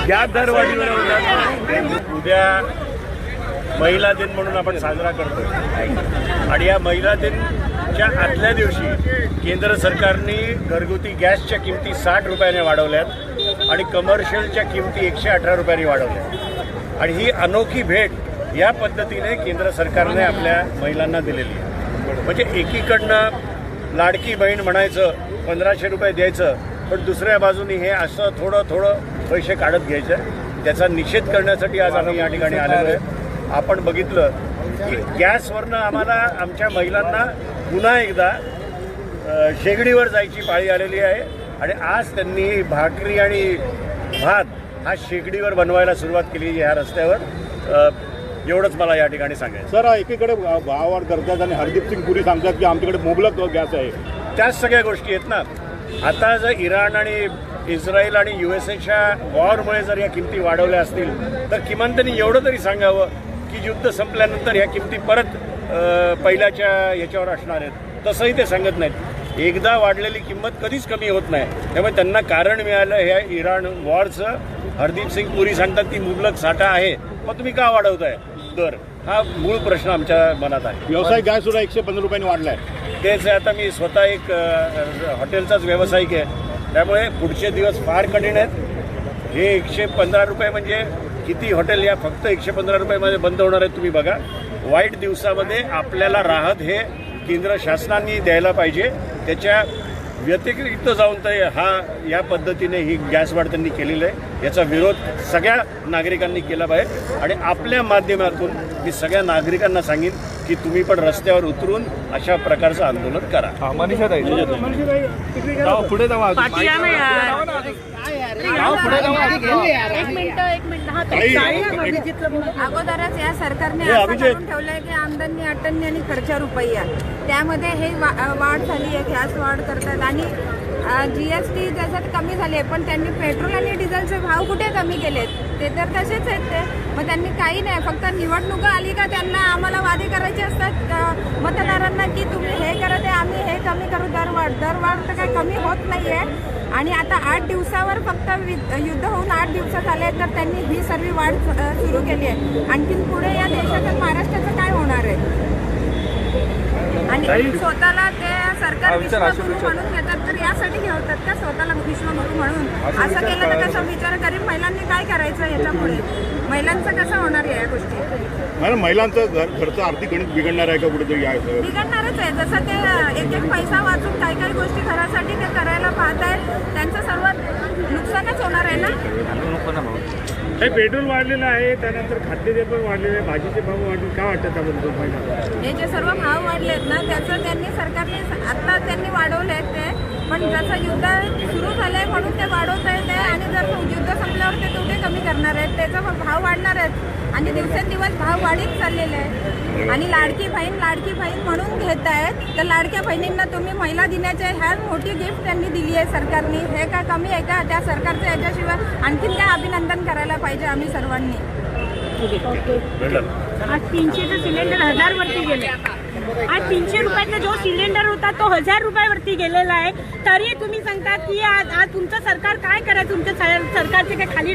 Gas दरवाढीवर उद्या महिला दिन म्हणून आपण साजरा करतो आणि या महिला दिनच्या आदल्या दिवशी केंद्र सरकारने घरगुती गॅसच्या किमती 60 रुपयाने वाढवल्यात आणि कमर्शियलच्या किमती 118 रुपयांनी वाढवल्यात आणि ही अनोखी भेट या पद्धतीने केंद्र सरकारने आपल्या महिलांना दिलेली आहे। म्हणजे एकीकडनं लाडकी बहीण म्हणायचं 1500 रुपये द्यायचं, पण दुसऱ्या बाजूनी हे असं थोडं पैसे काढत घ्यायचं, त्याचा निषेध करण्यासाठी आज आम्ही या ठिकाणी आलेलो आहे। आपण बघितलं की गॅसवरनं आम्हाला आमच्या महिलांना पुन्हा एकदा शेगडीवर जायची पाळी आलेली आहे आणि आज त्यांनी भाकरी आणि भात हा शेगडीवर बनवायला सुरुवात केली ह्या रस्त्यावर। एवढंच मला या ठिकाणी सांगायचं। सर, एकीकडे भावावाढ करतात आणि हरदीप सिंग पुरी सांगतात की आमच्याकडे मुबलक गॅस आहे, त्याच सगळ्या गोष्टी आहेत ना। आता जर इराण आणि इस्रायल आणि USA वॉरमुळे जर या किमती वाढवल्या असतील तर किमान त्यांनी एवढं तरी सांगावं की युद्ध संपल्यानंतर ह्या किमती परत पहिल्याच्या ह्याच्यावर असणार आहेत। तसंही ते सांगत नाहीत। एकदा वाढलेली किंमत कधीच कमी होत नाही, त्यामुळे त्यांना कारण मिळालं ह्या इराण वॉरचं। हरदीप सिंग पुरी सांगतात की मुबलक साठा आहे, मग तुम्ही का वाढवताय दर? हा मूळ प्रश्न आमच्या मनात आहे। व्यवसाय गॅस सुद्धा 115 रुपयांनी वाढला आहे। तेच आता मी स्वतः एक हॉटेलचाच व्यावसायिक आहे, त्यामुळे पुढचे दिवस फार कठीण आहेत। हे 115 रुपये म्हणजे किती हॉटेल या फक्त 115 रुपयामध्ये बंद होणार आहेत तुम्ही बघा। वाईट दिवसामध्ये आपल्याला राहत हे केंद्र शासनाने द्यायला पाहिजे, त्याच्या व्यतिरिक्त जाऊन तर या पद्धतीने ही गॅस वाढ त्यांनी केलेली आहे। याचा विरोध सगळ्या नागरिकांनी केला पाहिजे आणि आपल्या माध्यमातून मी सगळ्या नागरिकांना सांगेन की तुम्ही पण रस्त्यावर उतरून अशा प्रकारचं आंदोलन करा। अगोदरच या सरकारने असं करून ठेवलंय की आमदनी 98 आणि खर्च रुपया, त्यामध्ये हे वाढ झाली आहे, गॅस वाढ करतात आणि GST त्याच्यात कमी झाले, पण त्यांनी पेट्रोल आणि डिझेलचे भाव कुठे कमी केलेत? ते तर तसेच आहेत ते। मग त्यांनी काही नाही, फक्त निवडणुका आली का त्यांना आम्हाला वादे करायचे असतात मतदारांना की तुम्ही हे करत आहे, आम्ही हे कमी करू, दरवाढ तर काही कमी होत नाही आहे। आणि आता 8 दिवसावर फक्त युद्ध होऊन 8 दिवस झाले तर त्यांनी ही सर्व वाढ सुरू केली आहे। आणखीन पुढे या देशाचं महाराष्ट्राचं काय होणार आहे? आणि स्वतःला ते सरकार विश्वगुरु म्हणून घेतात, तर यासाठी घेतात का स्वतःला विश्वगुरु म्हणून? असं केलं तर कसं? विचार गरीब महिलांनी काय करायचं याच्यापुढे? महिलांचं कसं होणार आहे या गोष्टी? मॅडम, महिलांचं घरचं आर्थिक गणित बिघडणार आहे का कुठेतरी? बिघडणारच आहे। जसं ते एक पैसा वाचून काही गोष्टी घरासाठी ते करायला पाहत आहेत, त्यांचं सर्व नुकसानच होणार आहे ना। हे पेट्रोल वाढलेलं आहे, त्यानंतर खाद्यतेल पण वाढलेलं आहे, भाजीचे भाव वाढले, काय वाटतं त्याबद्दल? हे जे सर्व भाव वाढलेत ना त्याचं त्यांनी सरकारने आता त्यांनी वाढवले आहेत ते, पण जसं युद्ध सुरू झालंय म्हणून ते वाढवत आहेत आणि जर युद्ध संपल्यावर ते कुठे कमी करणार आहेत? त्याचा भाव वाढणार आहेत आणि दिवसेंदिवस भाव वाढीत चाललेले आहे। आणि लाडकी बहीण म्हणून घेत आहेत, तर लाडक्या बहिणींना तुम्ही महिला दिनाचे ह्या मोठी गिफ्ट त्यांनी दिली आहे सरकारने, हे काय कमी आहे का? त्या सरकारचं याच्याशिवाय आणखीन काय अभिनंदन करायला पाहिजे आम्ही सर्वांनी। आज 300चं सिलेंडर 1000 वरती गेले। आज 300 रुपयाचा जो सिलेंडर होता तो 1000 रुपयावरती गेलेला आहे, तरी तुम्ही सांगतात की आज तुमचं सरकार काय करायचं? तुमच्या सरकारचे काय खाली